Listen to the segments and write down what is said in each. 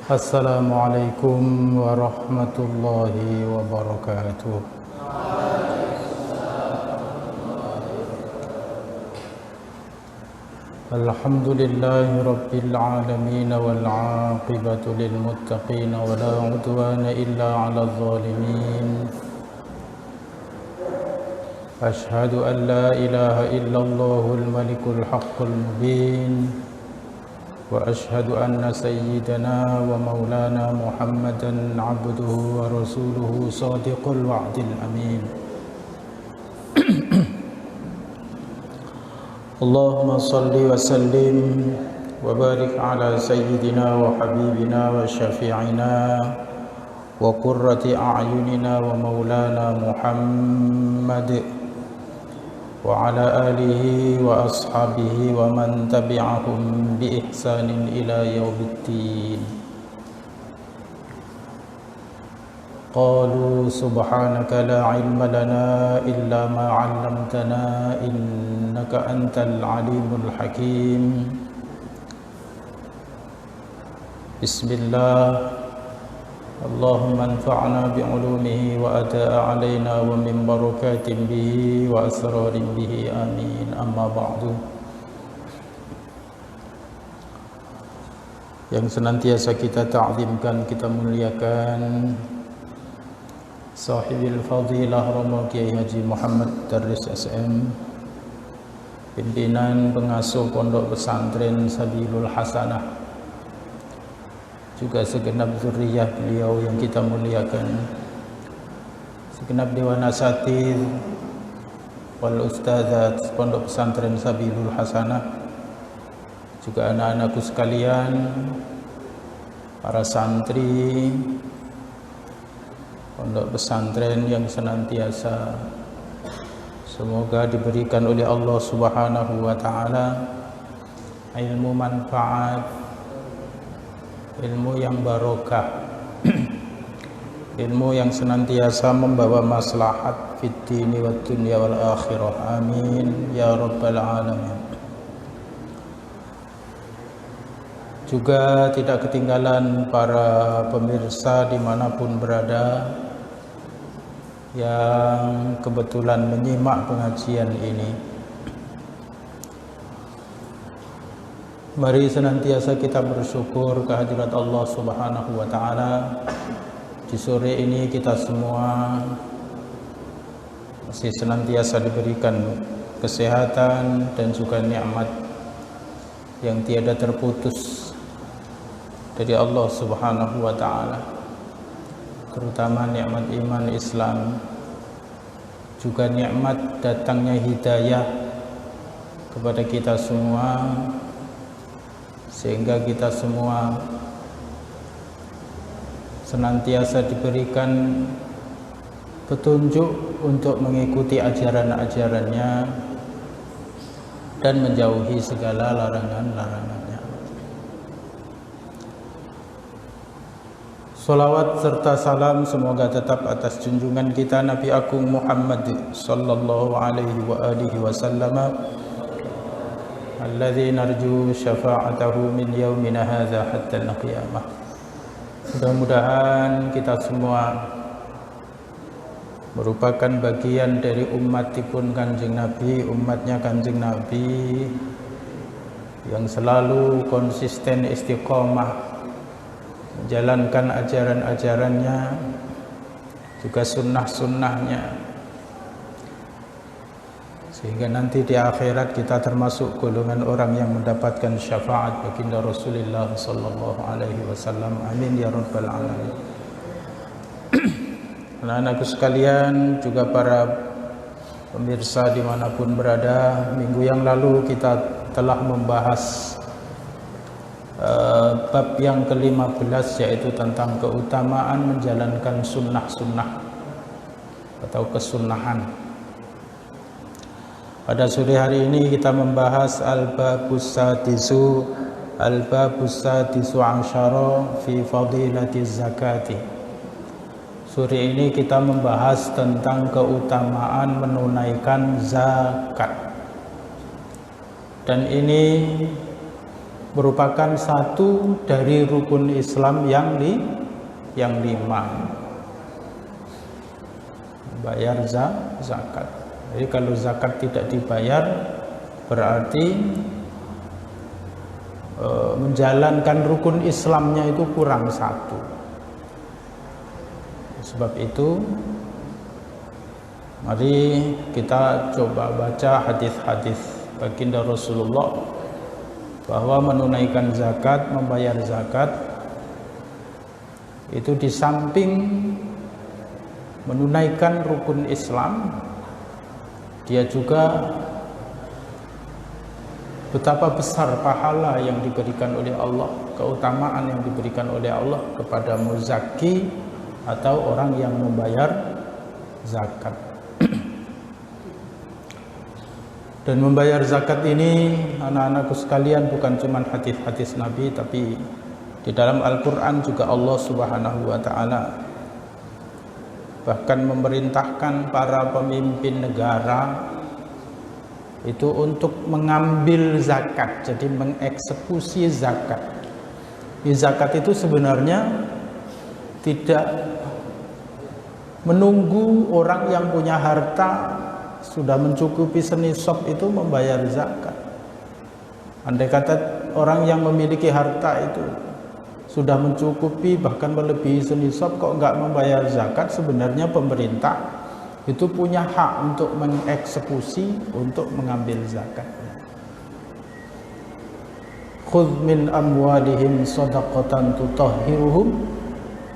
Assalamualaikum warahmatullahi wabarakatuh. Alhamdulillahi rabbil alamin wal aqibatu lil muttaqin wa la udwana illa 'alal zalimin. Ashhadu an la ilaha illallahul malikul haqqul mubin. وأشهد أن سيدنا ومولانا محمدا عبده ورسوله صادق الوعد الأمين. اللهم صل وسلم وبارك على سيدنا وحبيبنا وشفيعنا وقرة أعيننا ومولانا محمد وعلى آله وأصحابه ومن تبعهم بإحسان إلى يوم الدين. قالوا سبحانك لا علم لنا إلا ما علمتنا إنك أنت العليم الحكيم. بسم الله. اللهم انفعنا بعلومه وأداء علينا ومن بركات به وأسرار به آمين. أما بعد. Yang senantiasa kita ta'zimkan, kita muliakan Sahibil Fadilah Romo Kiai Haji Muhammad Darwis SM, pimpinan pengasuh Pondok Pesantren Sabilul Hasanah, juga segenap zuriyah beliau yang kita muliakan, segenap dewan asatidz wal ustadzat Pondok Pesantren Sabilul Hasanah, juga anak-anakku sekalian, para santri Pondok Pesantren yang senantiasa semoga diberikan oleh Allah Subhanahu wa taala ilmu manfaat, ilmu yang barokah, ilmu yang senantiasa membawa maslahat fid dini wad dunya wal akhirah. Amin ya rabbal alamin. Juga tidak ketinggalan para pemirsa dimanapun berada yang kebetulan menyimak pengajian ini. Mari senantiasa kita bersyukur kehadirat Allah Subhanahu wa taala. Di sore ini kita semua masih senantiasa diberikan kesehatan dan juga nikmat yang tiada terputus dari Allah Subhanahu wa taala, terutama nikmat iman Islam, juga nikmat datangnya hidayah kepada kita semua, sehingga kita semua senantiasa diberikan petunjuk untuk mengikuti ajaran-ajarannya dan menjauhi segala larangan-larangannya. Salawat serta salam semoga tetap atas junjungan kita Nabi Agung Muhammad sallallahu alaihi wa alihi wasallam alladzi narju syafa'atahu min yaumina hadza hatta al-qiyamah. Mudah-mudahan kita semua merupakan bagian dari umatipun Kanjeng Nabi, umatnya Kanjeng Nabi yang selalu konsisten istiqomah menjalankan ajaran-ajarannya, juga sunnah-sunnahnya, sehingga nanti di akhirat kita termasuk golongan orang yang mendapatkan syafaat baginda Rasulullah sallallahu alaihi wasallam. Amin ya rabbal alamin. Anak-anakku sekalian, juga para pemirsa dimanapun berada, minggu yang lalu kita telah membahas bab yang ke-15, yaitu tentang keutamaan menjalankan sunnah-sunnah atau kesunnahan. Pada sore hari ini kita membahas al-babus sadisu asyara fi fadilatiz zakati. Sore ini kita membahas tentang keutamaan menunaikan zakat. Dan ini merupakan satu dari rukun Islam yang 5. Bayar zakat. Jadi kalau zakat tidak dibayar berarti menjalankan rukun Islamnya itu kurang satu. Sebab itu mari kita coba baca hadis-hadis baginda Rasulullah bahwa menunaikan zakat, membayar zakat itu di samping menunaikan rukun Islam, dia juga betapa besar pahala yang diberikan oleh Allah, keutamaan yang diberikan oleh Allah kepada muzaki atau orang yang membayar zakat. Dan membayar zakat ini, anak-anakku sekalian, bukan cuma hadis-hadis Nabi, tapi di dalam Al-Quran juga Allah Subhanahu wa Ta'ala bahkan memerintahkan para pemimpin negara itu untuk mengambil zakat, jadi mengeksekusi zakat. Zakat itu sebenarnya tidak menunggu orang yang punya harta sudah mencukupi senisab itu membayar zakat. Andai kata orang yang memiliki harta itu sudah mencukupi bahkan melebihi senisab kok enggak membayar zakat, sebenarnya pemerintah itu punya hak untuk mengeksekusi, untuk mengambil zakatnya. Khudh min amwalihim shadaqatan tutahhiruhum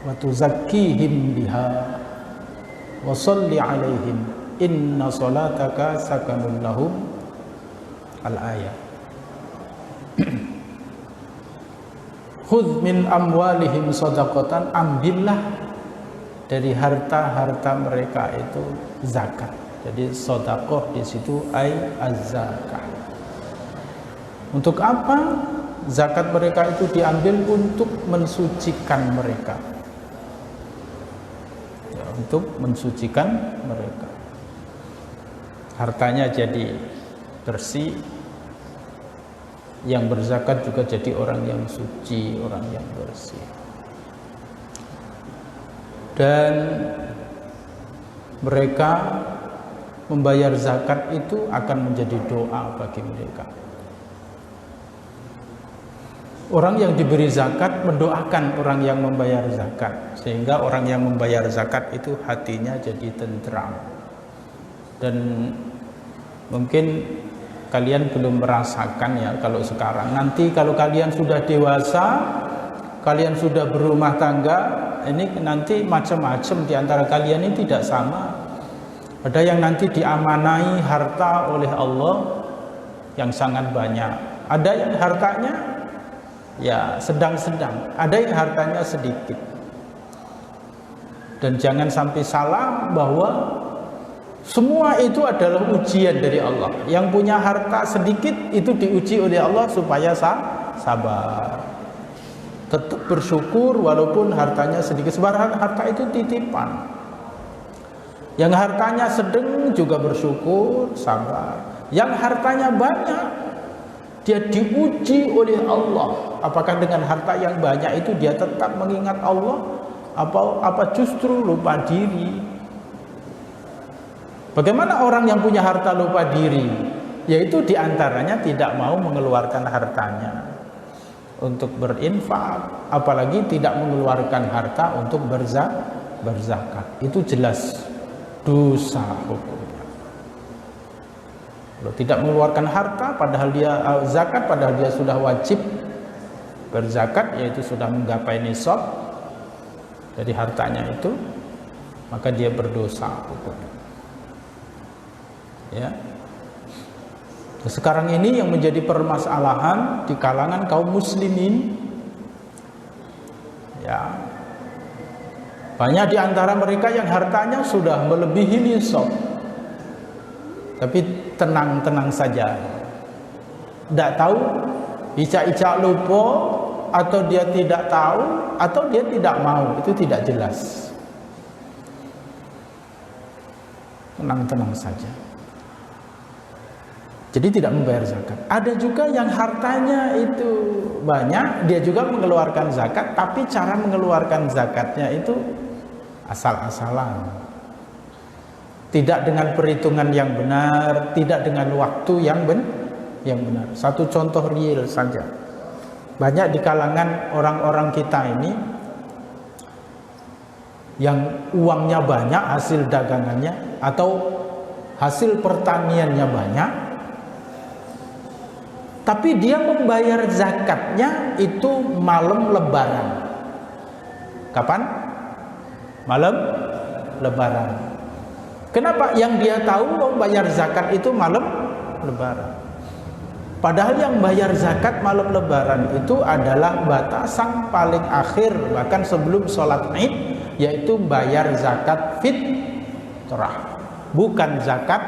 wa tuzakkihim biha wa shalli 'alaihim inna salataka sakanun lahum. Al-ayat. Khudh min amwalihim shadaqatan, ambillah dari harta-harta mereka itu zakat. Jadi sedekah di situ ai az-zakah. Untuk apa zakat mereka itu diambil? Untuk mensucikan mereka. Ya, untuk mensucikan mereka. Hartanya jadi bersih. Yang berzakat juga jadi orang yang suci, orang yang bersih. Dan mereka membayar zakat itu akan menjadi doa bagi mereka. Orang yang diberi zakat mendoakan orang yang membayar zakat, sehingga orang yang membayar zakat itu hatinya jadi tentram. Dan mungkin kalian belum merasakan ya kalau sekarang. Nanti kalau kalian sudah dewasa, kalian sudah berumah tangga, ini nanti macam-macam di antara kalian ini tidak sama. Ada yang nanti diamanai harta oleh Allah yang sangat banyak. Ada yang hartanya ya sedang-sedang, ada yang hartanya sedikit. Dan jangan sampai salah bahwa semua itu adalah ujian dari Allah. Yang punya harta sedikit itu diuji oleh Allah supaya sabar. Tetap bersyukur walaupun hartanya sedikit. Sebab harta itu titipan. Yang hartanya sedang juga bersyukur, sabar. Yang hartanya banyak, dia diuji oleh Allah. Apakah dengan harta yang banyak itu dia tetap mengingat Allah? Apa justru lupa diri? Bagaimana orang yang punya harta lupa diri? Yaitu diantaranya tidak mau mengeluarkan hartanya untuk berinfak, apalagi tidak mengeluarkan harta untuk berzakat. Itu jelas dosa hukumnya. Kalau tidak mengeluarkan harta padahal dia zakat, padahal dia sudah wajib berzakat, yaitu sudah menggapai nisab dari hartanya itu, maka dia berdosa hukumnya. Ya. Sekarang ini yang menjadi permasalahan di kalangan kaum muslimin, ya, banyak di antara mereka yang hartanya sudah melebihi nisab, tapi tenang-tenang saja, tidak tahu, icak-icak lupa, atau dia tidak tahu, atau dia tidak mau, itu tidak jelas. Tenang-tenang saja. Jadi tidak membayar zakat. Ada juga yang hartanya itu banyak, dia juga mengeluarkan zakat, tapi cara mengeluarkan zakatnya itu asal-asalan. Tidak dengan perhitungan yang benar, tidak dengan waktu yang benar. Satu contoh real saja. Banyak di kalangan orang-orang kita ini yang uangnya banyak hasil dagangannya atau hasil pertaniannya banyak, tapi dia membayar zakatnya itu malam lebaran. Kapan? Malam lebaran. Kenapa? Yang dia tahu membayar zakat itu malam lebaran. Padahal yang bayar zakat malam lebaran itu adalah batasan paling akhir, bahkan sebelum sholat Id, yaitu bayar zakat fitrah, bukan zakat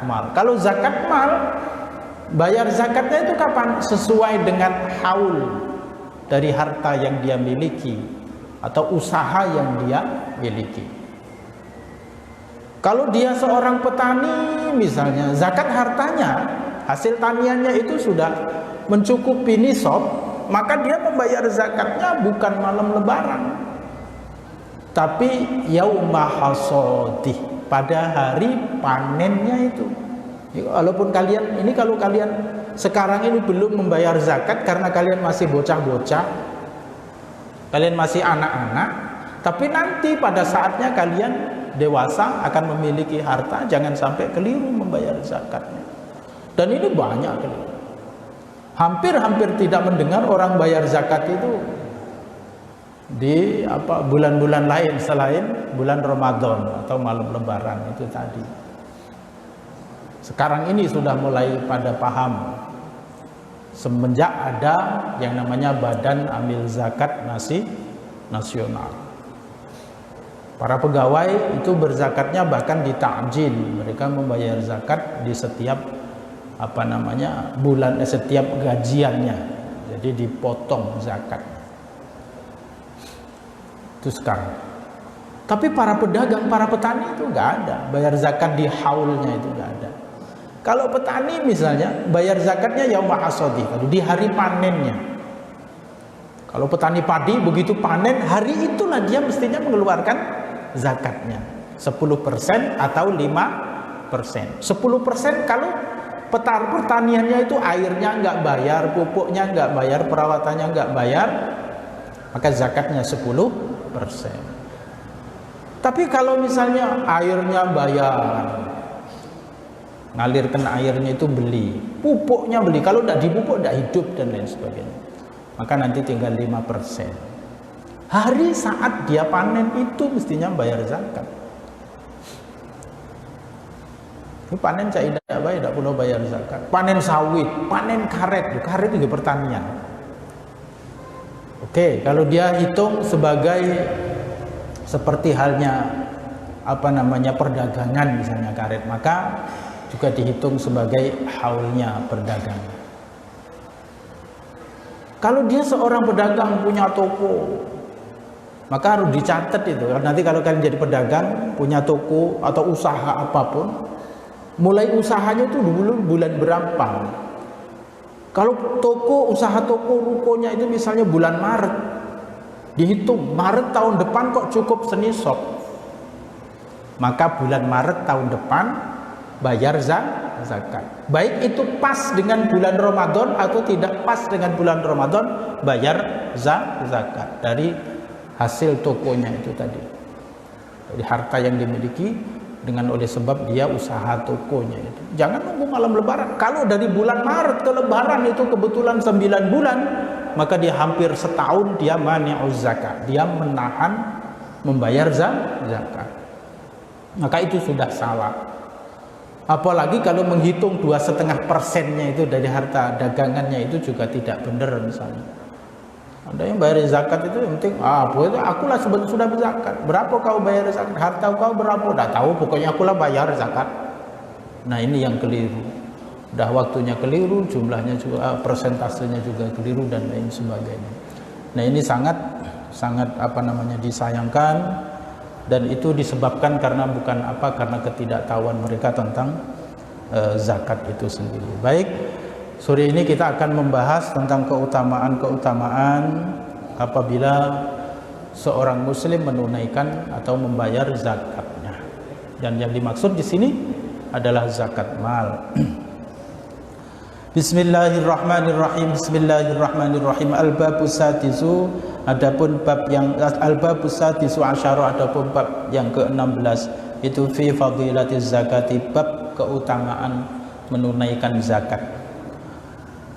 mal. Kalau zakat mal, bayar zakatnya itu kapan? Sesuai dengan haul dari harta yang dia miliki atau usaha yang dia miliki. Kalau dia seorang petani misalnya, zakat hartanya, hasil taniannya itu sudah mencukupi nisab, maka dia membayar zakatnya bukan malam lebaran, tapi yauma hasadih, pada hari panennya itu. Walaupun kalian ini, kalau kalian sekarang ini belum membayar zakat karena kalian masih bocah-bocah, kalian masih anak-anak, tapi nanti pada saatnya kalian dewasa akan memiliki harta, jangan sampai keliru membayar zakatnya. Dan ini banyak keliru. Hampir tidak mendengar orang bayar zakat itu di bulan-bulan lain selain bulan Ramadan atau malam lebaran itu tadi. Sekarang ini sudah mulai pada paham semenjak ada yang namanya Badan Amil Zakat Nasional. Para pegawai itu berzakatnya bahkan ditakjil, mereka membayar zakat di setiap bulan, setiap gajiannya, jadi dipotong zakat. Itu sekarang. Tapi para pedagang, para petani itu nggak ada bayar zakat di haulnya, itu nggak ada. Kalau petani misalnya bayar zakatnya yauma hasadi, di hari panennya. Kalau petani padi begitu panen, hari itulah dia mestinya mengeluarkan zakatnya 10% atau 5%. 10% kalau pertaniannya itu airnya nggak bayar, pupuknya nggak bayar, perawatannya nggak bayar, maka zakatnya 10%. Tapi kalau misalnya airnya bayar, ngalirkan airnya itu beli, pupuknya beli, kalau tidak dipupuk tidak hidup dan lain sebagainya, maka nanti tinggal 5%. Hari saat dia panen itu mestinya bayar zakat. Ini panen cak tidak perlu bayar zakat. Panen sawit, panen karet juga pertanian. Oke, kalau dia hitung sebagai seperti halnya perdagangan misalnya karet, maka juga dihitung sebagai haulnya perdagangan. Kalau dia seorang pedagang punya toko, maka harus dicatat itu. Nanti kalau kalian jadi pedagang, punya toko atau usaha apapun, mulai usahanya itu dulu bulan berapa. Kalau usaha toko rukonya itu misalnya bulan Maret, dihitung Maret tahun depan kok cukup senisab, maka bulan Maret tahun depan bayar zakat. Baik itu pas dengan bulan Ramadan atau tidak pas dengan bulan Ramadan, bayar zakat dari hasil tokonya itu tadi, dari harta yang dimiliki dengan oleh sebab dia usaha tokonya itu. Jangan nunggu malam lebaran. Kalau dari bulan Maret ke lebaran itu kebetulan 9 bulan, maka dia hampir setahun dia mani'uz zakat, dia menahan membayar zakat. Maka itu sudah salah. Apalagi kalau menghitung 2,5%-nya itu dari harta dagangannya, itu juga tidak benar misalnya. Ada yang bayar zakat itu yang penting, akulah sudah berzakat. Berapa kau bayar zakat? Harta kau berapa? Tidak tahu, pokoknya akulah bayar zakat. Nah ini yang keliru. Dah waktunya keliru, jumlahnya juga, persentasenya juga keliru dan lain sebagainya. Nah ini sangat disayangkan, dan itu disebabkan karena karena ketidaktahuan mereka tentang zakat itu sendiri. Baik, sore ini kita akan membahas tentang keutamaan-keutamaan apabila seorang muslim menunaikan atau membayar zakatnya. Dan yang dimaksud di sini adalah zakat mal. Bismillahirrahmanirrahim. Bismillahirrahmanirrahim. Al-babu sadisu, adapun bab yang al-babu sadisu asyara, adapun bab yang ke-16 itu fi fadilatiz zakati, bab keutamaan menunaikan zakat.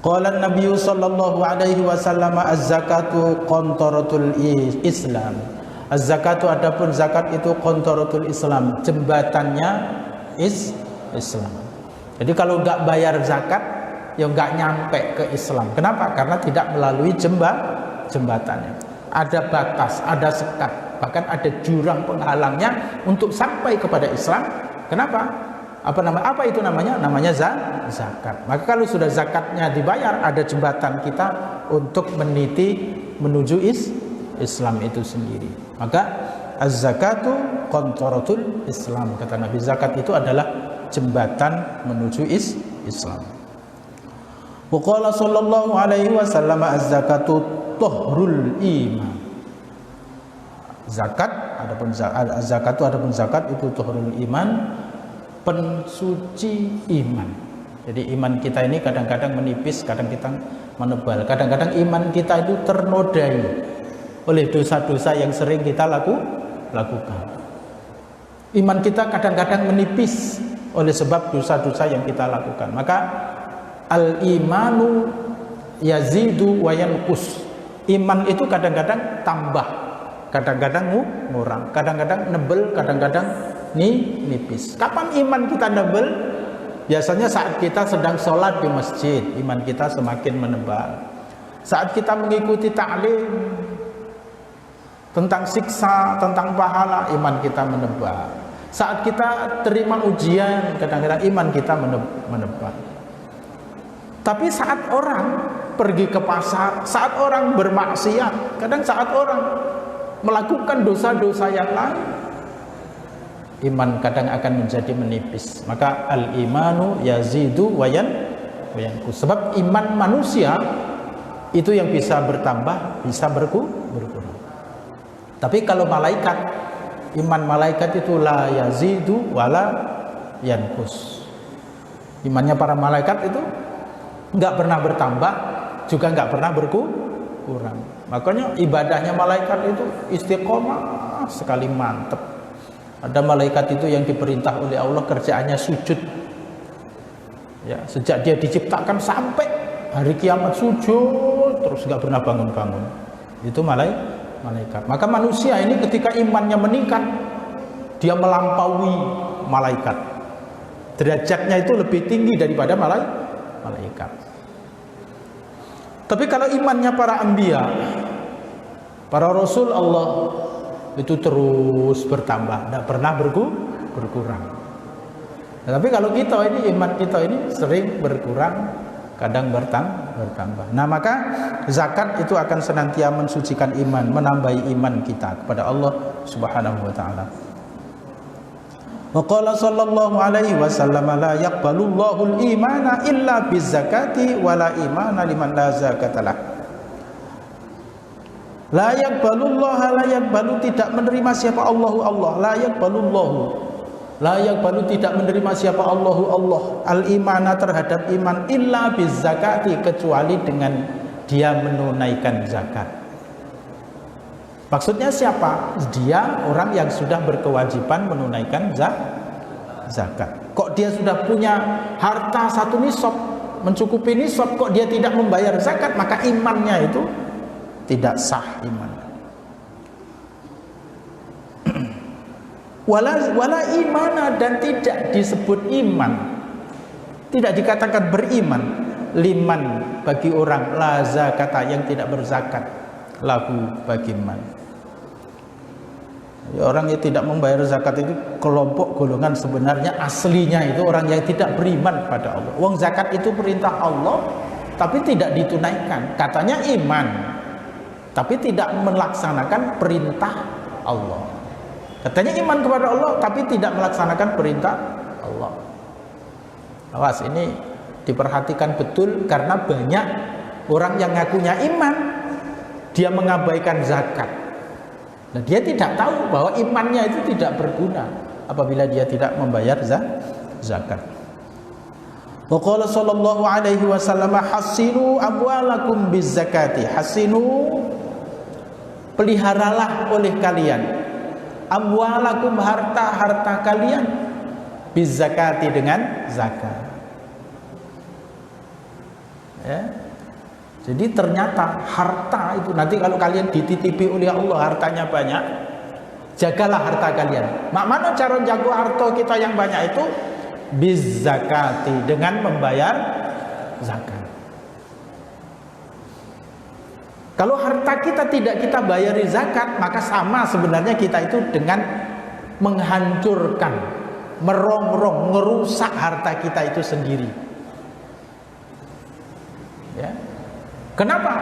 Qala an-nabiy sallallahu alaihi wasallam az-zakatu qantaratul Islam. Az-zakatu, adapun zakat itu qantaratul Islam, jembatannya Islam. Jadi kalau enggak bayar zakat ya nggak nyampe ke Islam. Kenapa? Karena tidak melalui jembatannya. Ada batas, ada sekat, bahkan ada jurang penghalangnya untuk sampai kepada Islam. Kenapa? Apa itu namanya? Namanya zakat. Maka kalau sudah zakatnya dibayar, ada jembatan kita untuk meniti menuju Islam itu sendiri. Maka az-zakatu qantaratul Islam. Kata Nabi, zakat itu adalah jembatan menuju Islam. Waqala sallallahu alaihi wasallam az-zakatu tuhrul iman. Zakat, adapun zakat itu tuhrul iman, pensuci iman. Jadi iman kita ini kadang-kadang menipis, kadang-kadang menebal. Kadang-kadang iman kita itu ternodai oleh dosa-dosa yang sering kita lakukan. Iman kita kadang-kadang menipis oleh sebab dosa-dosa yang kita lakukan. Maka al-imanu yazidu wa yanqus. Iman itu kadang-kadang tambah, kadang-kadang ngurang, kadang-kadang nebel, kadang-kadang nipis. Kapan iman kita nebel? Biasanya saat kita sedang sholat di masjid, iman kita semakin menebal. Saat kita mengikuti ta'lim tentang siksa, tentang pahala, iman kita menebal. Saat kita terima ujian, kadang-kadang iman kita menebal. Tapi saat orang pergi ke pasar, saat orang bermaksiat, kadang saat orang melakukan dosa-dosa yang lain, iman kadang akan menjadi menipis. Maka al-imanu yazidu wa yanqus. Sebab iman manusia itu yang bisa bertambah, bisa berkurang. Tapi kalau malaikat, iman malaikat itu la yazidu wa la yanqus. Imannya para malaikat itu nggak pernah bertambah, juga nggak pernah berkurang. Makanya ibadahnya malaikat itu istiqomah sekali, mantep. Ada malaikat itu yang diperintah oleh Allah kerjaannya sujud. Ya, sejak dia diciptakan sampai hari kiamat sujud terus, nggak pernah bangun-bangun. Itu malaikat. Maka manusia ini ketika imannya meningkat, dia melampaui malaikat. Derajatnya itu lebih tinggi daripada malaikat. Tapi kalau imannya para anbiya, para rasul Allah, itu terus bertambah, tidak pernah berkurang. Tapi kalau kita ini, iman kita ini sering berkurang, kadang bertambah. Nah, maka zakat itu akan senantiasa mensucikan iman, menambahi iman kita kepada Allah Subhanahu wa taala. Wa qala sallallahu alaihi wasallam la yaqbalullahu al-imana illa bizakati wa la imana liman la zakata lah. La yaqbalullah, la yaqbalu, tidak menerima siapa Allahu Allah. La yaqbalullahu, la yaqbalu, tidak menerima siapa Allahu Allah al-imana, terhadap iman, illa bizakati, kecuali dengan dia menunaikan zakat. Maksudnya siapa? Dia orang yang sudah berkewajiban menunaikan zakat. Kok dia sudah punya harta satu nisab, mencukupi nisab, kok dia tidak membayar zakat, maka imannya itu tidak sah iman. Wala imana, dan tidak disebut iman, tidak dikatakan beriman, liman, bagi orang la zakata, yang tidak berzakat, lahu, bagi man. Ya, orang yang tidak membayar zakat itu kelompok golongan sebenarnya aslinya itu orang yang tidak beriman pada Allah. Wong zakat itu perintah Allah tapi tidak ditunaikan. Katanya iman tapi tidak melaksanakan perintah Allah. Katanya iman kepada Allah tapi tidak melaksanakan perintah Allah. Awas, ini diperhatikan betul karena banyak orang yang ngakunya iman, dia mengabaikan zakat. Nah, dia tidak tahu bahwa imannya itu tidak berguna apabila dia tidak membayar zakat. Wa qala sallallahu alaihi wasallam hasinu amwalakum bizakati. Hasinu, peliharalah oleh kalian amwalakum, harta-harta kalian bizakati, dengan zakat. Ya. Jadi ternyata harta itu nanti kalau kalian dititipi oleh Allah hartanya banyak, jagalah harta kalian. Mana cara jaga harta kita yang banyak itu? Bizakati, dengan membayar zakat. Kalau harta kita tidak kita bayari zakat, maka sama sebenarnya kita itu dengan menghancurkan, merongrong, merusak harta kita itu sendiri. Ya. Kenapa?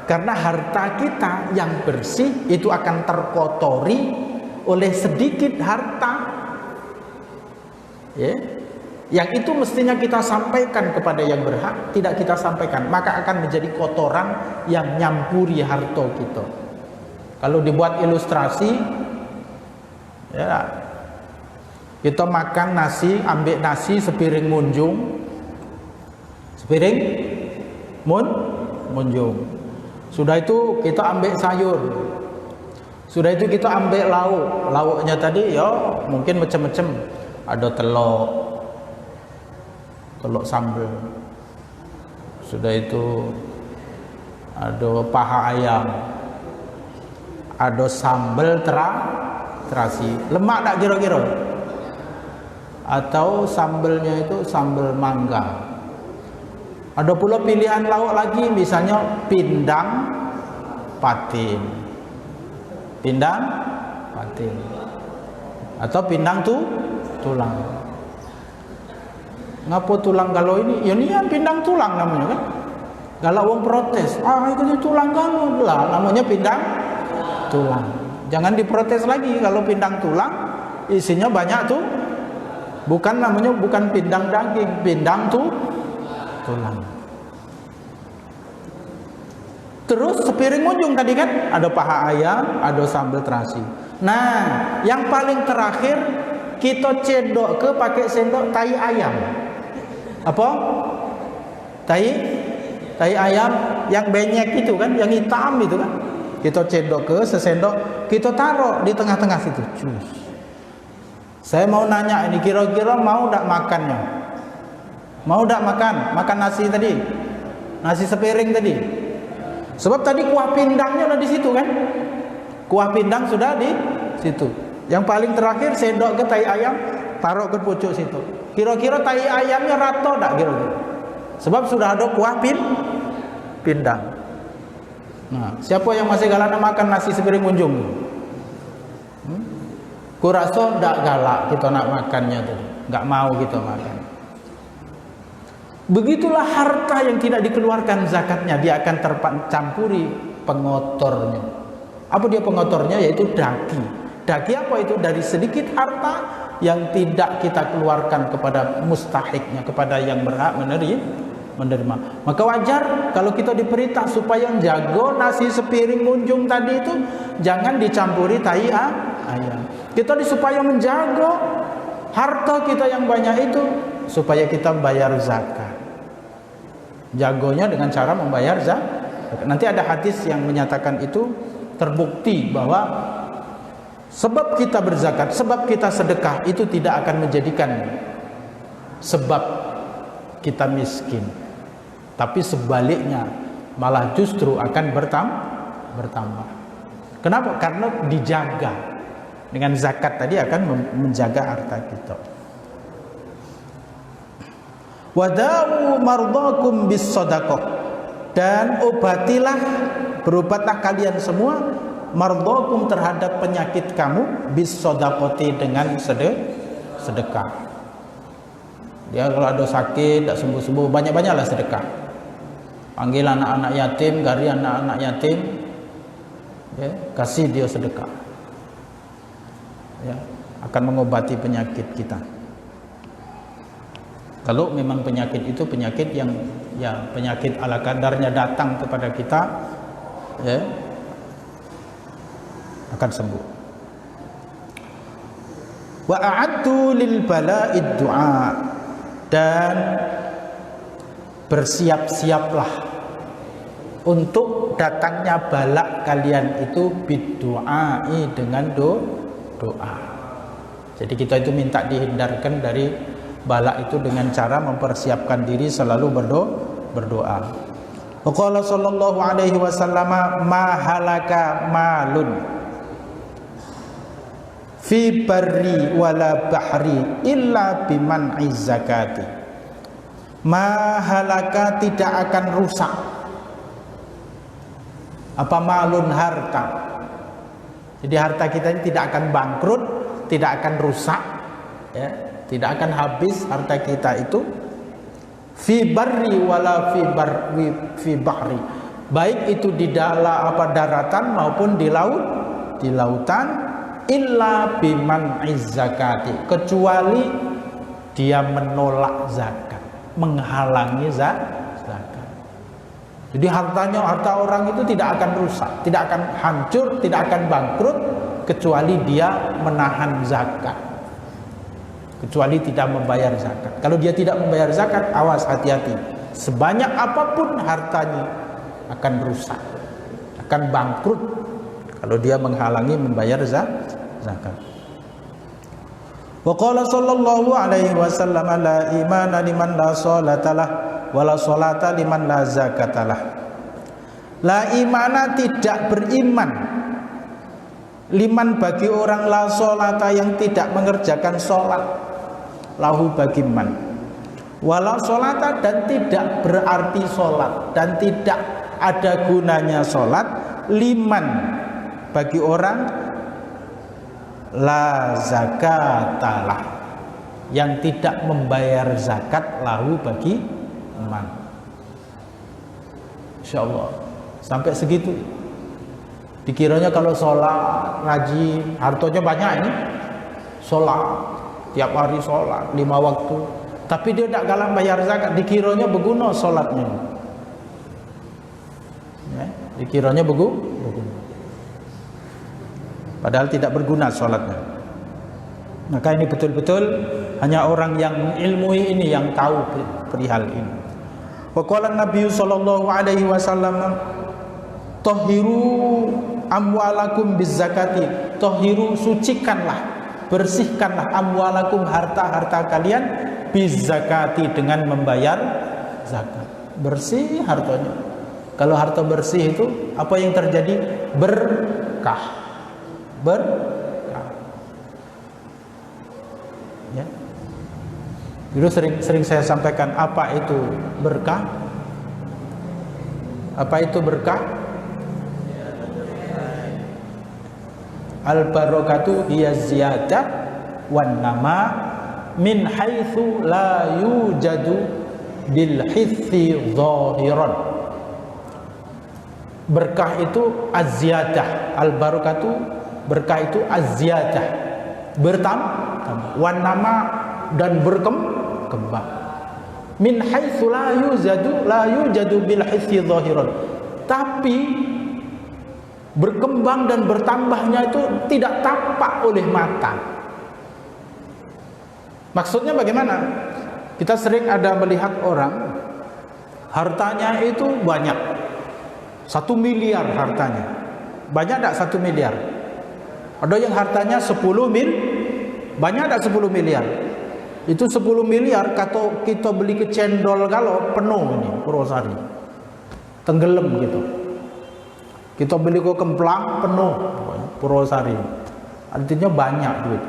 Karena harta kita yang bersih itu akan terkotori oleh sedikit harta, ya, yang itu mestinya kita sampaikan kepada yang berhak, tidak kita sampaikan, maka akan menjadi kotoran yang nyampuri harta kita. Kalau dibuat ilustrasi, ya, kita makan nasi, ambil nasi sepiring munjung, sepiring munjung. Sudah itu kita ambil sayur. Sudah itu kita ambil lauk. Lauknya tadi ya mungkin macam-macam. Ada telur sambal. Sudah itu ada paha ayam. Ada sambal terasi. Lemak tak kira-kira? Atau sambalnya itu sambal mangga. Ada pula pilihan lauk lagi, misalnya pindang patin, atau pindang tulang. Ngapa tulang kalau ini? Ya ini pindang tulang namanya kan. Kalau orang protes, itu tulang kalau lah, namanya pindang tulang. Jangan diprotes lagi kalau pindang tulang isinya banyak tuh. Bukan namanya bukan pindang daging, pindang tulang. Terus sepiring munjung tadi kan ada paha ayam, ada sambal terasi. Nah, yang paling terakhir kita cedok ke pakai sendok tai ayam. Apa? Tai ayam yang benyek itu kan, yang hitam itu kan. Kita cedok ke sesendok, kita taruh di tengah-tengah situ. Cus. Saya mau nanya ini kira-kira mau tak makannya? Mau tak makan nasi tadi, nasi sepiring tadi. Sebab tadi kuah pindangnya udah di situ kan, kuah pindang sudah di situ. Yang paling terakhir sendok ke tai ayam, taruh ke pucuk situ. Kira-kira tai ayamnya rata tak kira-kira? Sebab sudah ada kuah pindang. Nah, siapa yang masih galak nak makan nasi sepiring munjung? Kurasa tak galak kita nak makannya tadi, nggak mau kita makan. Begitulah harta yang tidak dikeluarkan zakatnya, dia akan tercampuri pengotornya. Apa dia pengotornya? Yaitu daging. Daging apa itu? Dari sedikit harta yang tidak kita keluarkan kepada mustahiknya, kepada yang berhak menerima. Maka wajar kalau kita diperintah supaya jago nasi sepiring munjung tadi itu jangan dicampuri tai ayam. Kita supaya menjaga harta kita yang banyak itu supaya kita bayar zakat. Jagonya dengan cara membayar zakat. Nanti ada hadis yang menyatakan itu terbukti bahwa sebab kita berzakat, sebab kita sedekah itu tidak akan menjadikan sebab kita miskin, tapi sebaliknya malah justru akan bertambah. Kenapa? Karena dijaga dengan zakat tadi akan menjaga harta kita. Wadawu mardakum bis sadaqah, dan obatilah, berobatlah kalian semua mardakum terhadap penyakit kamu bis sadaqati dengan sedekah. Dia kalau ada sakit tak sembuh-sembuh, banyak-banyaklah sedekah. Panggil anak-anak yatim, gari anak-anak yatim, ya, kasih dia sedekah, ya, akan mengobati penyakit kita. Kalau memang penyakit itu penyakit yang penyakit ala kadarnya datang kepada kita, ya, akan sembuh. Wa a'addu lil bala'id du'a, dan bersiap-siaplah untuk datangnya bala kalian itu biddu'ai, dengan doa. Jadi kita itu minta dihindarkan dari bala itu dengan cara mempersiapkan diri selalu berdoa. Qala sallallahu alaihi wasallam, ma halaka malun fi barri wala bahri illa biman'i zakati. Ma halaka, tidak akan rusak. Apa malun? Harta. Jadi harta kita ini tidak akan bangkrut, tidak akan rusak, ya, tidak akan habis harta kita itu. Fi barri wala fi bahri, baik itu di dalam daratan maupun di lautan, illa biman zakati, kecuali dia menolak zakat, menghalangi zakat. Jadi harta orang itu tidak akan rusak, tidak akan hancur, tidak akan bangkrut, kecuali dia menahan zakat, kecuali tidak membayar zakat. Kalau dia tidak membayar zakat, awas, hati-hati. Sebanyak apapun hartanya akan rusak, akan bangkrut kalau dia menghalangi membayar zakat. Wa qala sallallahu alaihi wasallam, la imana liman la salatalah wala salata liman la zakatalah. La imana, tidak beriman, liman, bagi orang, la salata, yang tidak mengerjakan salat, lahu, bagi man, wala salata, dan tidak berarti salat dan tidak ada gunanya salat, liman, bagi orang, la zakatalah, yang tidak membayar zakat, lahu, bagi man. Insyaallah sampai segitu. Dikiranya kalau sholat, ngaji, hartanya banyak ini, sholat, tiap hari sholat, 5 waktu, tapi dia tidak galang bayar zakat, dikiranya berguna sholatnya, ya, dikiranya berguna, padahal tidak berguna sholatnya. Maka ini betul-betul hanya orang yang mengilmui ini yang tahu perihal ini. Wa qala Nabi sallallahu alaihi wasallam, tahiru amwalakum bizzakati, tahiru, sucikanlah, bersihkanlah, amwalakum, harta-harta kalian, bizzakati, dengan membayar zakat. Bersih hartanya. Kalau harta bersih itu apa yang terjadi? Berkah. Ya. Dulu sering saya sampaikan, apa itu berkah? Apa itu berkah? Al barakatu hiya ziyadah wan nama min haitsu la yujadu bil hissi zahiran. Berkah itu az-ziyadah, al barakatu, berkah itu az-ziyadah, bertambah, wan nama, dan berkembang. Min haitsu la yujadu bil hissi zahiran. Tapi berkembang dan bertambahnya itu tidak tampak oleh mata. Maksudnya bagaimana? Kita sering ada melihat orang hartanya itu banyak, 1 miliar hartanya. Banyak tak 1 miliar? Ada yang hartanya 10 mil, banyak tak 10 miliar? Itu 10 miliar kalau kita beli ke cendol kalau penuh ini Purwosari, tenggelam gitu. Kita beli ke Kemplang penuh Purwosari, artinya banyak duit.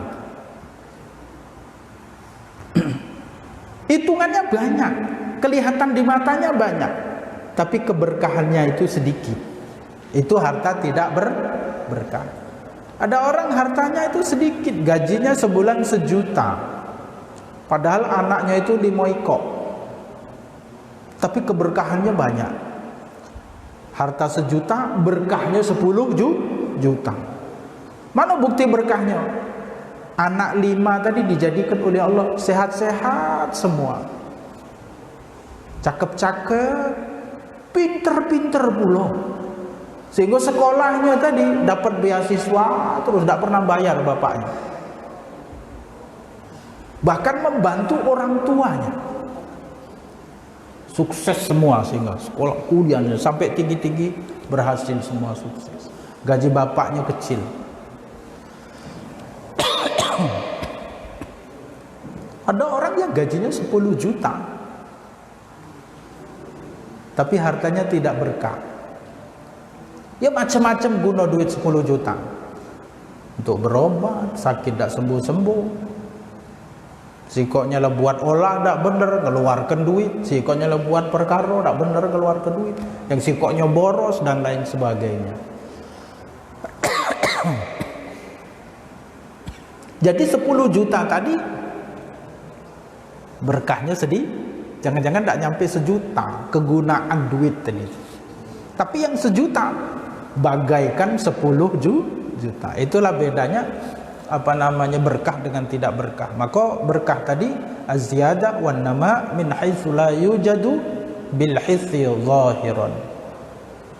Hitungannya banyak, kelihatan di matanya banyak, tapi keberkahannya itu sedikit. Itu harta tidak berkah. Ada orang hartanya itu sedikit, gajinya sebulan 1 juta, padahal anaknya itu 5 ekor, tapi keberkahannya banyak. Harta 1 juta, berkahnya 10 juta. Mana bukti berkahnya? Anak 5 tadi dijadikan oleh Allah sehat-sehat semua, cakep-cakep, pinter-pinter pula, sehingga sekolahnya tadi dapat beasiswa terus tidak pernah bayar bapaknya, bahkan membantu orang tuanya, sukses semua, sehingga sekolah kuliahnya sampai tinggi-tinggi berhasil semua, sukses. Gaji bapaknya kecil. Ada orang yang gajinya 10 juta tapi hartanya tidak berkah. Ya macam-macam guna duit 10 juta. Untuk berobat, sakit tidak sembuh-sembuh. Sikoknya lah buat olah tidak benar, keluarkan duit. Sikoknya lah buat perkara tidak benar, keluarkan duit. Yang sikoknya boros dan lain sebagainya. Jadi 10 juta tadi berkahnya sedih, jangan-jangan tidak nyampe sejuta kegunaan duit tadi. Tapi yang sejuta bagaikan 10 juta. Itulah bedanya berkah dengan tidak berkah. Maka berkah tadi az-ziyadah wan nama min haitsu la yujadu bil hissi zahiran.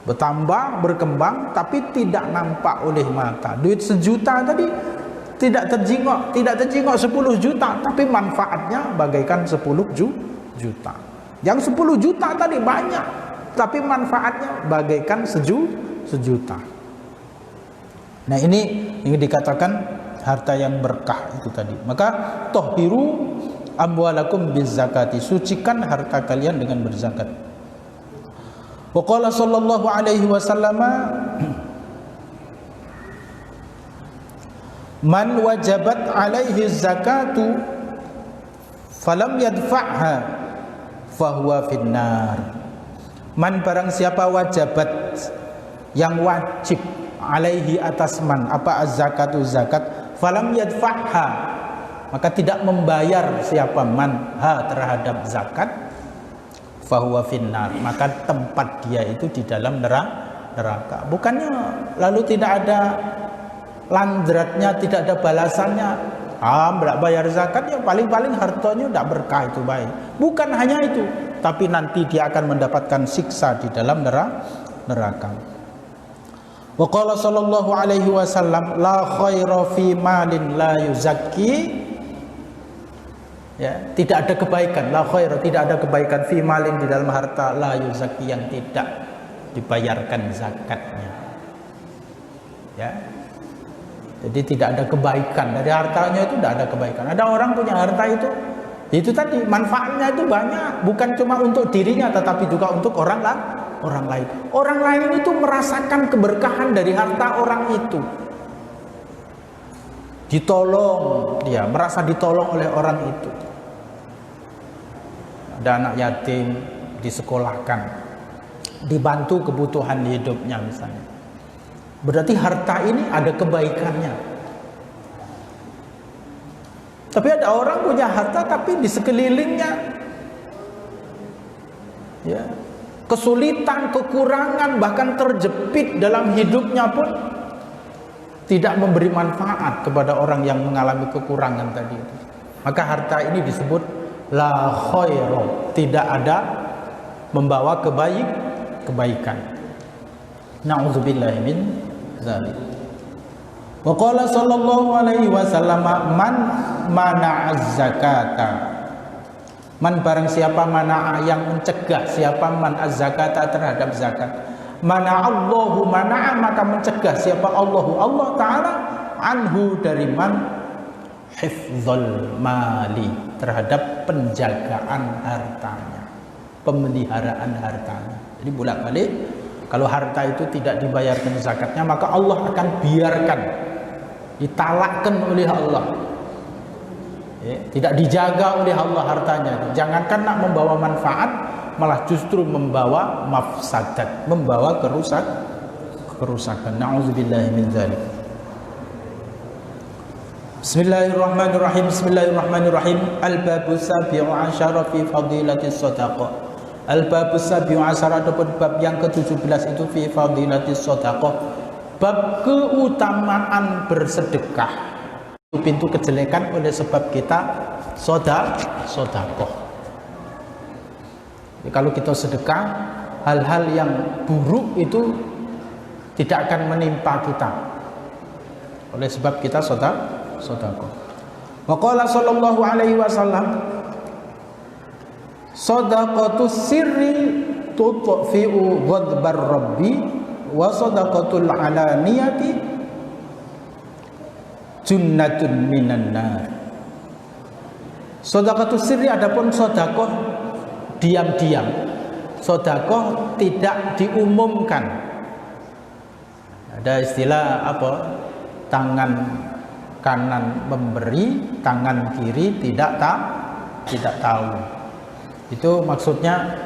Bertambah, berkembang tapi tidak nampak oleh mata. Duit sejuta tadi tidak terjengok 10 juta, tapi manfaatnya bagaikan 10 juta. Yang 10 juta tadi banyak, tapi manfaatnya bagaikan sejuta. Nah, ini yang dikatakan harta yang berkah itu tadi. Maka tahhiru amwalakum bizakati, sucikan harta kalian dengan berzakat. Wa qala sallallahu alaihi wasallam, man wajabat alaihi zakatu falam yadfa'ha fahuwa finnar. Man, barang siapa wajabat, yang wajib, alaihi atas man, apa az-zakatu zakat, falam yadfa'ha, maka tidak membayar siapa man ha terhadap zakat, fahuwa finnar, maka tempat dia itu di dalam neraka. Bukannya lalu tidak ada landratnya, tidak ada balasannya. Tidak bayar zakat, ya paling-paling hartanya tidak berkah, itu baik. Bukan hanya itu, tapi nanti dia akan mendapatkan siksa di dalam neraka. Wa qala sallallahu alaihi wasallam, la khaira fi malin la yuzakki. Ya, tidak ada kebaikan, la khaira, tidak ada kebaikan fi malin, di dalam harta, la yuzakki, yang tidak dibayarkan zakatnya. Ya. Jadi tidak ada kebaikan dari hartanya, itu tidak ada kebaikan. Ada orang punya harta itu tadi manfaatnya itu banyak, bukan cuma untuk dirinya tetapi juga untuk orang lain. Orang lain itu merasakan keberkahan dari harta orang itu. Ditolong, dia merasa ditolong oleh orang itu. Ada anak yatim disekolahkan, dibantu kebutuhan hidupnya misalnya. Berarti harta ini ada kebaikannya. Tapi ada orang punya harta tapi di sekelilingnya, ya, kesulitan, kekurangan, bahkan terjepit dalam hidupnya pun tidak memberi manfaat kepada orang yang mengalami kekurangan tadi. Maka harta ini disebut la khairu, tidak ada membawa kebaikan. Na'udzubillahi min dzalik. Wa qala sallallahu alaihi wasallam, man mana'az zakata. Man, barang siapa mana'a, yang mencegah, siapa man az-zakata terhadap zakat. Mana'allahu mana'a, maka mencegah siapa Allahu, Allah Ta'ala, anhu, dari man, hifdzul mali, terhadap penjagaan hartanya, pemeliharaan hartanya. Jadi bolak-balik, kalau harta itu tidak dibayarkan zakatnya, maka Allah akan biarkan, ditalakkan oleh Allah, ya, tidak dijaga oleh Allah hartanya. Jangankan nak membawa manfaat, malah justru membawa mafsadat, membawa kerusakan. Na'udzubillahi min dzalik. Bismillahirrahmanirrahim. Bismillahirrahmanirrahim. Al-babus sabi'u asyara fi fadilatis shadaqah. Al-babus sabi'u asyara, ataupun bab yang ke-17 itu fi fadilatis shadaqah, bab keutamaan bersedekah. Pintu kejelekan oleh sebab kita sedekah. Kalau kita sedekah, hal-hal yang buruk itu tidak akan menimpa kita. Oleh sebab kita sedekah. Wa qala sallallahu alaihi wasallam, shadaqatus sirri tutfi'u ghadbar rabbi wa shadaqatul alaniyati junnatun minan nar. Shadaqatus sirri adapun sedekah diam-diam. Sedekah tidak diumumkan. Ada istilah apa? Tangan kanan memberi, tangan kiri tidak tahu. Itu maksudnya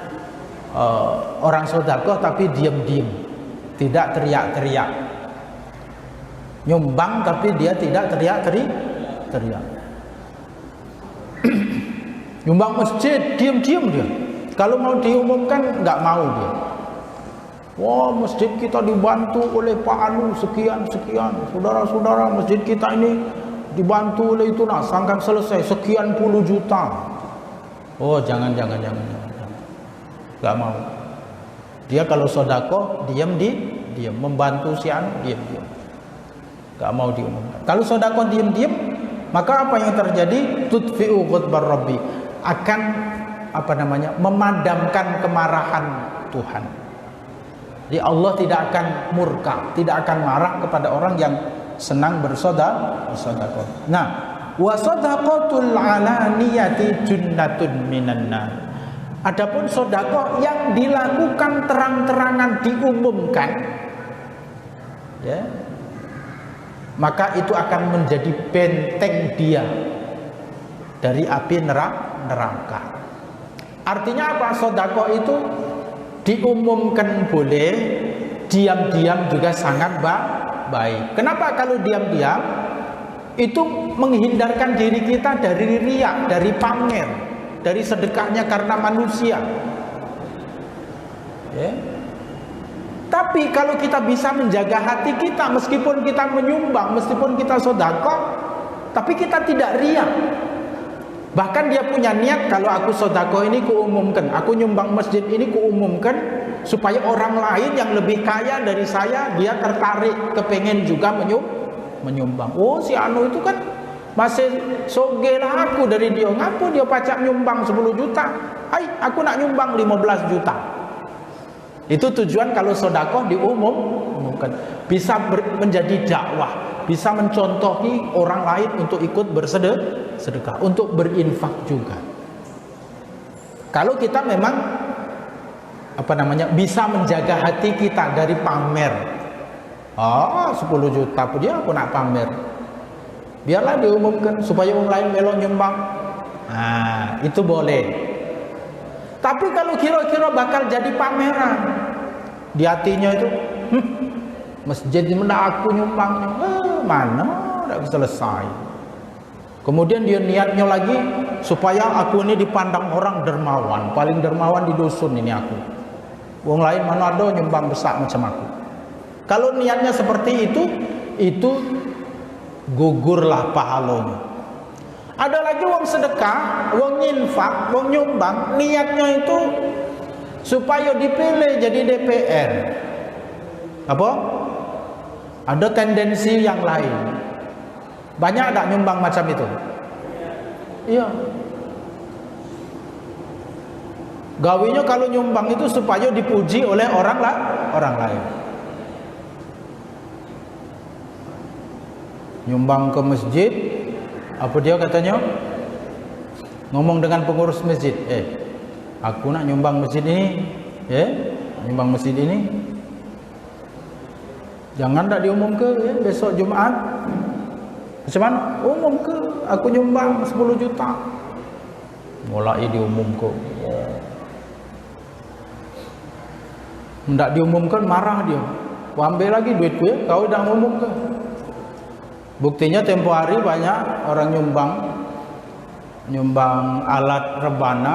orang sedekah tapi diam-diam, tidak teriak-teriak. Nyumbang tapi dia tidak teriak-teriak. Nyumbang masjid diam-diam dia. Kalau mau diumumkan nggak mau dia. Wah, masjid kita dibantu oleh Pak Anu sekian. Saudara-saudara, masjid kita ini dibantu oleh itu, nah sangkan selesai sekian puluh juta. Oh, jangan. Nggak mau. Dia kalau sedekah diam, membantu si Anu diam. Nggak mau diumumkan. Kalau sedekah diam, maka apa yang terjadi? Tudfi'u ghadbar rabbi, akan memadamkan kemarahan Tuhan. Jadi Allah tidak akan murka, tidak akan marah kepada orang yang senang bersedekah. Nah, wa shadaqatul alaniyati junnatun minan nar. Adapun sedekah yang dilakukan terang-terangan, diumumkan, ya, maka itu akan menjadi benteng dia dari api neraka. Artinya apa? Sedekah itu diumumkan boleh, diam-diam juga sangat baik. Kenapa? Kalau diam-diam itu menghindarkan diri kita dari riya, dari pamer, dari sedekahnya karena manusia. Ya. Tapi kalau kita bisa menjaga hati kita, meskipun kita menyumbang, meskipun kita sedekah, tapi kita tidak riya. Bahkan dia punya niat, kalau aku sedekah ini kuumumkan, aku nyumbang masjid ini kuumumkan, supaya orang lain yang lebih kaya dari saya, dia tertarik, kepengen juga menyumbang. Oh, si Anu itu kan masih soge lah aku dari dia. Ngapa dia pacak nyumbang 10 juta? Hai, aku nak nyumbang 15 juta. Itu tujuan kalau sedekah diumumkan. Bisa menjadi dakwah, bisa mencontohi orang lain untuk ikut bersedekah, untuk berinfak juga. Kalau kita memang bisa menjaga hati kita dari pamer. 10 juta pun dia aku nak pamer. Biarlah diumumkan supaya orang lain melon nyumbang. Nah, itu boleh. Tapi kalau kira-kira bakal jadi pameran, di hatinya itu, masjid mana aku nyumbangnya, mana tidak selesai. Kemudian dia niatnya lagi supaya aku ini dipandang orang dermawan, paling dermawan di dusun ini aku. Wong lain mana ada nyumbang besar macam aku. Kalau niatnya seperti itu gugurlah pahalanya. Ada lagi wong sedekah, wong infak, wong nyumbang, niatnya itu supaya dipilih jadi DPR. Apa? Ada tendensi yang lain. Banyak tak nyumbang macam itu? Iya. Gawinya kalau nyumbang itu supaya dipuji oleh orang lain. Nyumbang ke masjid, apa dia katanya? Ngomong dengan pengurus masjid, aku nak nyumbang masjid ini, nyumbang masjid ini. Jangan tak diumum ke besok Jumat. Macam mana? Umum ke? Aku nyumbang 10 juta. Mulai diumum ke. Tidak diumumkan marah dia. Kau ambil lagi duitku ya. Kau dah umum ke? Buktinya tempo hari banyak orang nyumbang alat rebana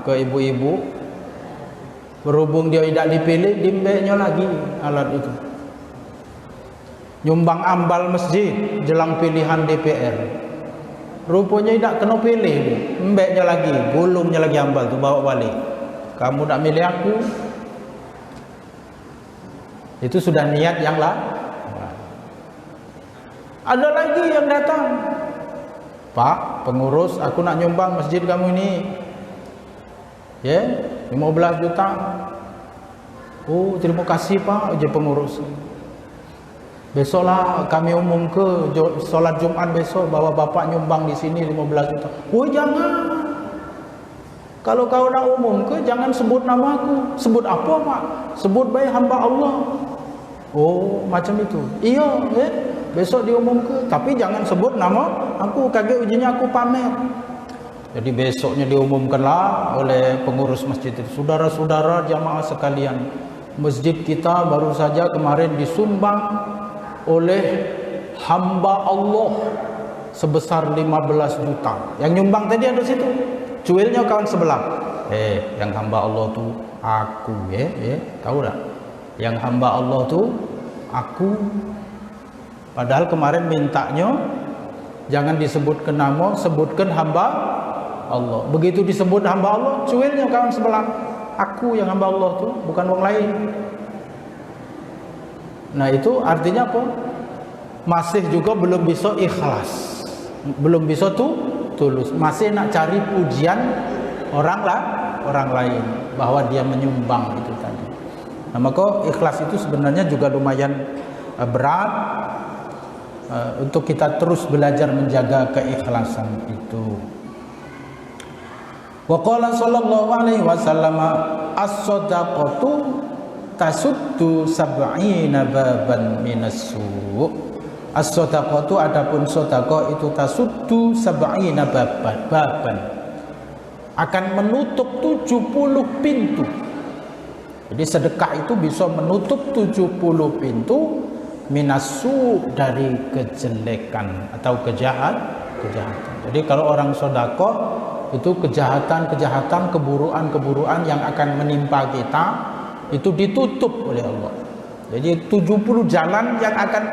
ke ibu-ibu. Berhubung dia tidak dipilih, dimbeknya lagi alat itu. Nyumbang ambal masjid jelang pilihan DPR. Rupanya tidak kena pilih, mbeknya lagi, gulungnya lagi ambal tu bawa balik. kamu nak milih aku. Itu sudah niat yang lah. Ada lagi yang datang, Pak pengurus, aku nak nyumbang masjid kamu ini, ya, 15 juta. Oh terima kasih Pak, je pengurus. Besoklah kami umum ke solat Jumat besok bahwa bapak nyumbang di sini 15 juta. Oh jangan. Kalau kau nak umum ke, jangan sebut nama aku. Sebut apa Pak? Sebut baik hamba Allah. Oh macam itu. Iya, besok diumum ke, tapi jangan sebut nama aku. Kaget ujinya aku pamer. Jadi besoknya diumumkanlah oleh pengurus masjid itu. Saudara-saudara jamaah sekalian, masjid kita baru saja kemarin disumbang oleh hamba Allah sebesar 15 juta. Yang nyumbang tadi ada situ. Cuilnya kawan sebelah. Yang hamba Allah tu aku, tahu tak? Yang hamba Allah tu aku. Padahal kemarin mintanya jangan disebutkan nama, sebutkan hamba Allah. Begitu disebut hamba Allah, cuilnya kawan sebelah. Aku yang hamba Allah tu, bukan orang lain. Nah itu artinya apa? Masih juga belum bisa ikhlas, belum bisa tulus, masih nak cari pujian orang lain bahwa dia menyumbang itu tadi. Nah maka ikhlas itu sebenarnya juga lumayan berat untuk kita terus belajar menjaga keikhlasan itu. Wa qala sallallahu alaihi wasallam as-shadaqatu tasuddu sab'ina baban minas-su'. As-shadaqatu adapun sedekah itu tasuddu sab'ina baban. Akan menutup 70 pintu. Jadi sedekah itu bisa menutup 70 pintu minasu dari kejelekan atau kejahatan. Jadi kalau orang sedekah itu kejahatan, keburukan yang akan menimpa kita itu ditutup oleh Allah. Jadi 70 jalan yang akan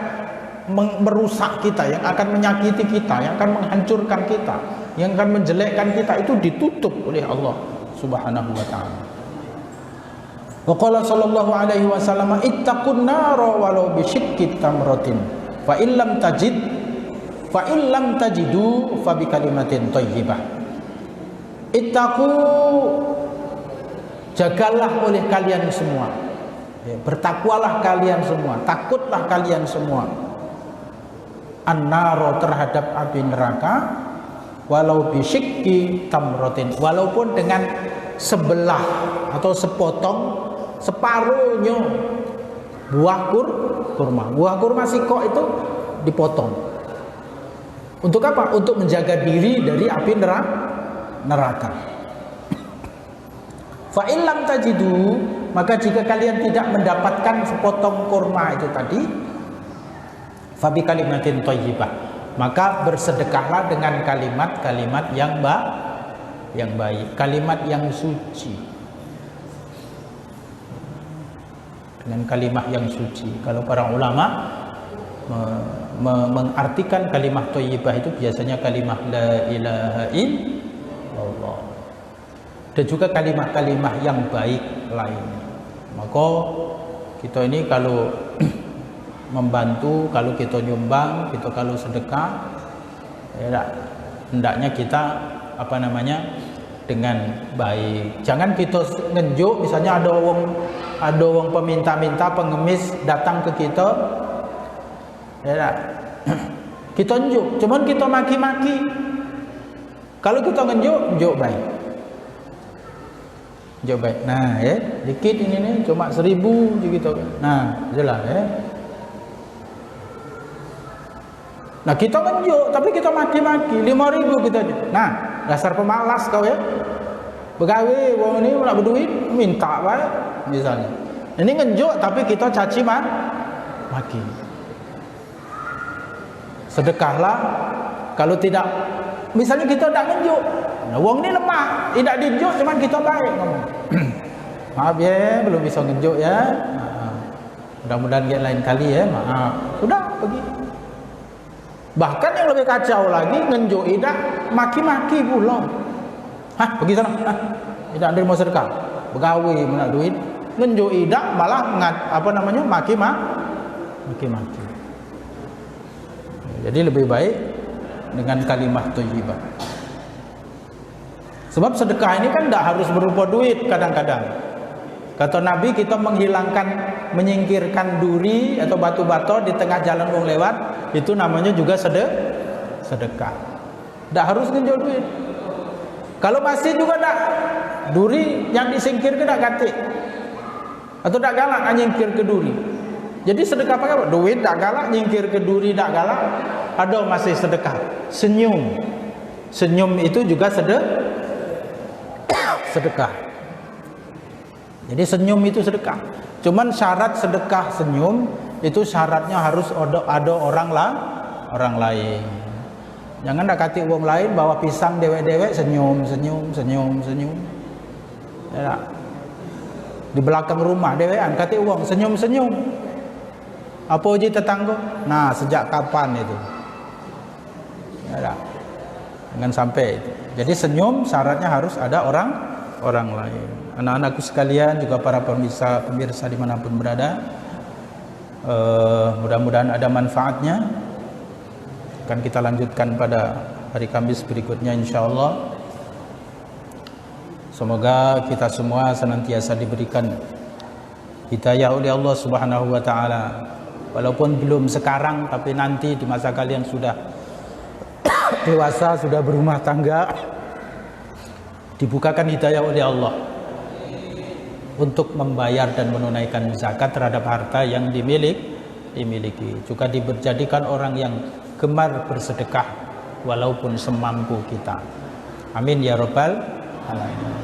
merusak kita, yang akan menyakiti kita, yang akan menghancurkan kita, yang akan menjelekkan kita itu ditutup oleh Allah Subhanahu wa taala. Wa qala sallallahu alaihi wasallam ittaqun nara walau bisyiqqi tamratin fa illam tajidu fa bi kalimatin thayyibah. Ittaqu, jagalah oleh kalian semua, bertakwalah kalian semua, takutlah kalian semua an-naro terhadap api neraka walau bisyiqqi tamratin, walaupun dengan sebelah atau sepotong, separuhnya buah kurma. Buah kurma sikok itu dipotong. Untuk apa? Untuk menjaga diri dari api neraka. Fa in lam tajidu, maka jika kalian tidak mendapatkan sepotong kurma itu tadi, fa bi kalimatin thayyibah, maka bersedekahlah dengan kalimat-kalimat yang baik, kalimat yang suci. Dengan kalimat yang suci. Kalau para ulama mengartikan kalimat thayyibah itu biasanya kalimat la ilaha illallah dan juga kalimat-kalimat yang baik lainnya. Maka kita ini kalau membantu, kalau kita nyumbang, kita kalau sedekah, ya, hendaknya kita dengan baik. Jangan kita ngenjuk, misalnya ada orang peminta-minta, pengemis datang ke kita, ya, kita ngenjuk, cuman kita maki-maki. Kalau kita ngenjuk baik. Ngenjuk baik. Nah, ya, dikit ini nih, cuma 1000 gitu. Nah, jelas ya. Nah kita ngenjuk, tapi kita maki-maki 5.000 kita. Nah dasar pemalas kau ya. Begawe wong ini nak berduit minta bae misalnya. Ini ngenjuk tapi kita caci maki. Sedekahlah kalau tidak, misalnya kita tak ngenjuk. Nah wong ini lemah, tidak dijuk, cuman kita baik ngomong. Maaf ya, belum bisa ngenjuk ya. Mudah-mudahan lain kali ya, maaf. Sudah pergi. Bahkan yang lebih kacau lagi, ngenjuk tidak, maki-maki pula. Hah, pergi sana. Tidak ada mau sedekah. begawe menak duit, ngenjo idak malah maki. Jadi lebih baik dengan kalimat thayyibah. Sebab sedekah ini kan tidak harus berupa duit kadang-kadang. Kata Nabi, kita menyingkirkan duri atau batu-batu di tengah jalan wong lewat, itu namanya juga sedekah. Tidak harus ngenjo duit. Kalau masih juga tak duri yang disingkir ke tak katik, atau tak galak nyingkir ke duri. Jadi sedekah pakai apa? Duit tak galak, nyingkir ke duri tak galak. Ada masih sedekah. Senyum itu juga sedekah. Jadi senyum itu sedekah. Cuman syarat sedekah senyum itu syaratnya harus ada orang lain. Jangan nak kati wong lain bawa pisang dewek-dewek senyum. Ya, di belakang rumah dewean kati wong senyum. Apa uji tetangga? Nah, sejak kapan itu? Ya, jangan sampai itu. Jadi senyum syaratnya harus ada orang lain. Anak-anakku sekalian, juga para pemirsa dimanapun berada, mudah-mudahan ada manfaatnya. Akan kita lanjutkan pada hari Kamis berikutnya insyaallah. Semoga kita semua senantiasa diberikan hidayah oleh Allah Subhanahu wa taala. Walaupun belum sekarang, tapi nanti di masa kalian sudah dewasa, sudah berumah tangga, dibukakan hidayah oleh Allah untuk membayar dan menunaikan zakat terhadap harta yang dimiliki. Juga dijadikan orang yang gemar bersedekah walaupun semampu kita. Amin ya rabbal alamin.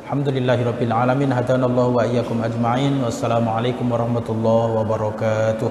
Alhamdulillahirabbil alamin. Hadanallahu wa iyyakum ajma'in. Wassalamualaikum warahmatullahi wabarakatuh.